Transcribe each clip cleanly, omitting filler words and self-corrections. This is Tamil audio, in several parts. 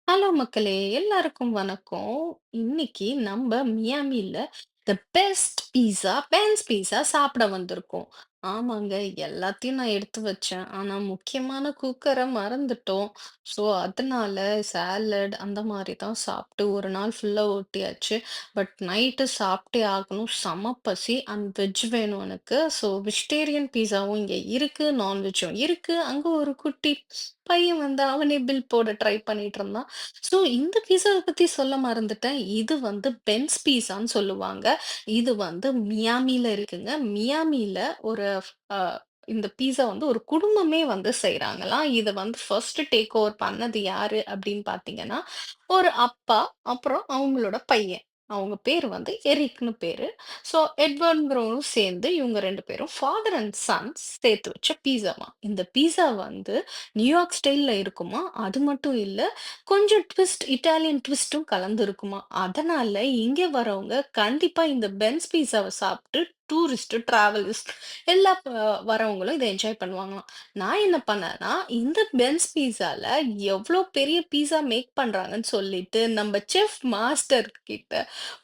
ஹலோ மக்களே! எல்லாருக்கும் வணக்கம். இன்னைக்கு நம்ப மியாமில தி பெஸ்ட் பீஸா, பென்ஸ் பீஸா சாப்பிட வந்திருக்கோம். ஆமாங்க, எல்லாத்தையும் நான் எடுத்து வச்சேன். ஆனா முக்கியமான குக்கர மறந்துட்டோம். ஸோ, அதனால சாலட் அந்த மாரி தான் சாப்பிட்டு ஒரு நாள் ஃபுல்லா ஓட்டியாச்சு. பட் நைட்டு சாப்பிட்டே ஆகணும். செம பசி அண்ட் வெஜ் வேணும் எனக்கு. ஸோ, வெஜிடேரியன் பீஸாவும் இங்க இருக்கு, நான்வெஜ்ஜும் இருக்கு. அங்க ஒரு குட்டி பையன் வந்து அவனே பில் போட ட்ரை பண்ணிட்டு இருந்தான். ஸோ இந்த பீஸாவ பத்தி சொல்ல மறந்துட்டேன். இது வந்து பென்ஸ் பீஸான்னு சொல்லுவாங்க. இது வந்து மியாமில இருக்குங்க. மியாமில ஒரு அ இந்த பீஸா வந்து ஒரு குடும்பமே வந்து செய்றாங்களாம். இத வந்து ஃபர்ஸ்ட் டேக் ஓவர் பண்ணது யாரு அப்படின்னு பார்த்தீங்கன்னா, ஒரு அப்பா, அப்புறம் அவங்களோட பையன். அவங்க பேரு வந்து எரிக்ன்னு பேரு. ஸோ எட்வர்ட்ங்கிறவரும் சேர்ந்து இவங்க 2 பேரும் ஃபாதர் அண்ட் சன்ஸ் சேர்த்து வச்ச பீஸாவாம். இந்த பீஸா வந்து நியூயார்க் ஸ்டைல்ல இருக்குமா, அது மட்டும் இல்ல, கொஞ்சம் இட்டாலியன் ட்விஸ்ட்டும் கலந்து இருக்குமா. அதனால இங்க வரவங்க கண்டிப்பா இந்த பென்ஸ் பீஸாவ சாப்பிட்டு டிராவலிஸ்ட் எல்லா வரவங்களும் இத என்ஜாய் பண்ணுவாங்களாம். நான் என்ன பண்ணேன்னா, இந்த பென்ஸ் பீஸால எவ்ளோ பெரிய பீஸா மேக் பண்றாங்கன்னு சொல்லிட்டு, நம்ம செஃப் மாஸ்டர் கிட்ட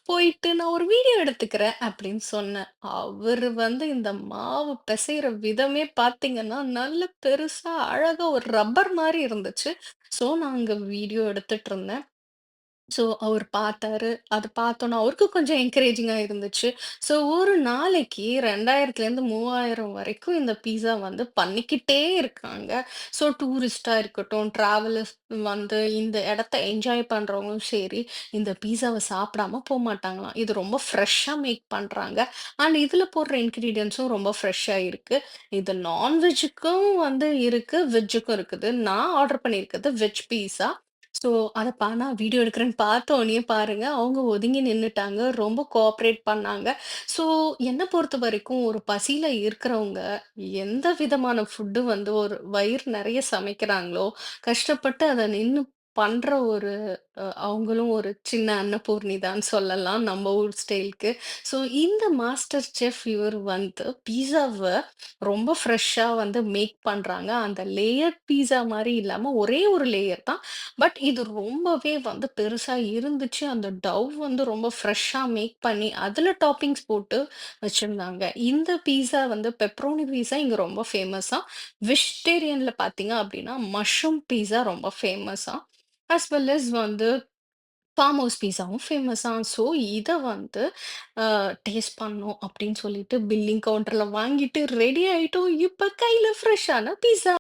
போயிட்டு நான் ஒரு வீடியோ எடுத்துக்கிறேன் அப்படின்னு சொன்னேன். அவரு வந்து இந்த மாவு பிசையிற விதமே பார்த்தீங்கன்னா, நல்ல பெருசா அழகா ஒரு ரப்பர் மாரி இருந்துச்சு. ஸோ நான் அங்க வீடியோ எடுத்துட்டு இருந்தேன். ஸோ அவரு பார்த்தாரு. அத பார்த்தோனே அவருக்கு கொஞ்சம் என்கரேஜிங்கா இருந்துச்சு. ஸோ ஒரு நாளைக்கு 2000லேருந்து 3000 வரைக்கும் இந்த பீஸா வந்து பண்ணிக்கிட்டே இருக்காங்க. ஸோ டூரிஸ்ட்டா இருக்கட்டும், டிராவலர்ஸ் வந்து இந்த இடத்த என்ஜாய் பண்றவங்களும் சரி, இந்த பீஸாவ சாப்பிடாம போமாட்டாங்களாம். இது ரொம்ப ஃப்ரெஷ்ஷா மேக் பண்றாங்க. அண்ட் இதுல போடுற இன்கிரீடியன்ட்ஸும் ரொம்ப ஃப்ரெஷ்ஷா இருக்கு. இது நான்வெஜ்ஜுக்கும் வந்து இருக்கு, வெஜ்ஜுக்கும் இருக்குது. நான் ஆர்டர் பண்ணியிருக்கிறது வெஜ் பீஸா. ஸோ, நான் வீடியோ எடுக்கிறேன்னு பார்த்தோனயே பாருங்க, அவங்க ஒதுங்கி நின்னுட்டாங்க. ரொம்ப கோஆப்பரேட் பண்ணாங்க. ஸோ, என்ன பொறுத்தவரைக்கும் ஒரு பசியில இருக்கிறவங்க, எந்த விதமான ஃபுட்டு வந்து ஒரு வயிறு நெறைய சமைக்கிறாங்களோ, கஷ்டப்பட்டு அத நின்னு பண்ற ஒரு அவங்களும் ஒரு சின்ன அன்னபூர்ணி தான் சொல்லலாம், நம்ம ஊர் ஸ்டைலுக்கு. ஸோ, இந்த மாஸ்டர் செஃப் இவர் வந்து பீஸாவ ரொம்ப ஃப்ரெஷ்ஷா வந்து மேக் பண்றாங்க. அந்த லேயர்ட் பீஸா மாரி இல்லாம ஒரே ஒரு லேயர் தான். பட் இது ரொம்பவே வந்து பெருசா இருந்துச்சு. அந்த டவ் வந்து ரொம்ப ஃப்ரெஷ்ஷா மேக் பண்ணி, அதுல டாப்பிங்ஸ் போட்டு வச்சிருந்தாங்க. இந்த பீஸா வந்து பெப்பரோனி பீஸா இங்க ரொம்ப ஃபேமஸாம். வெஜிடேரியன்ல பார்த்தீங்க அப்டின்னா, மஷ்ரூம் பீஸா ரொம்ப ஃபேமஸாம். அஸ் வெல் அஸ் வந்து ஃபார்ம் ஹவுஸ் பீஸாவும் ஃபேமஸாம். ஸோ இத வந்து அ டேஸ்ட் பண்ணணும் அப்டின்னு சொல்லிட்டு பில்லிங் கவுண்டர்ல வாங்கிட்டு ரெடி ஆயிட்டோம். இப்ப கையில ஃப்ரெஷ்ஷான பீஸா.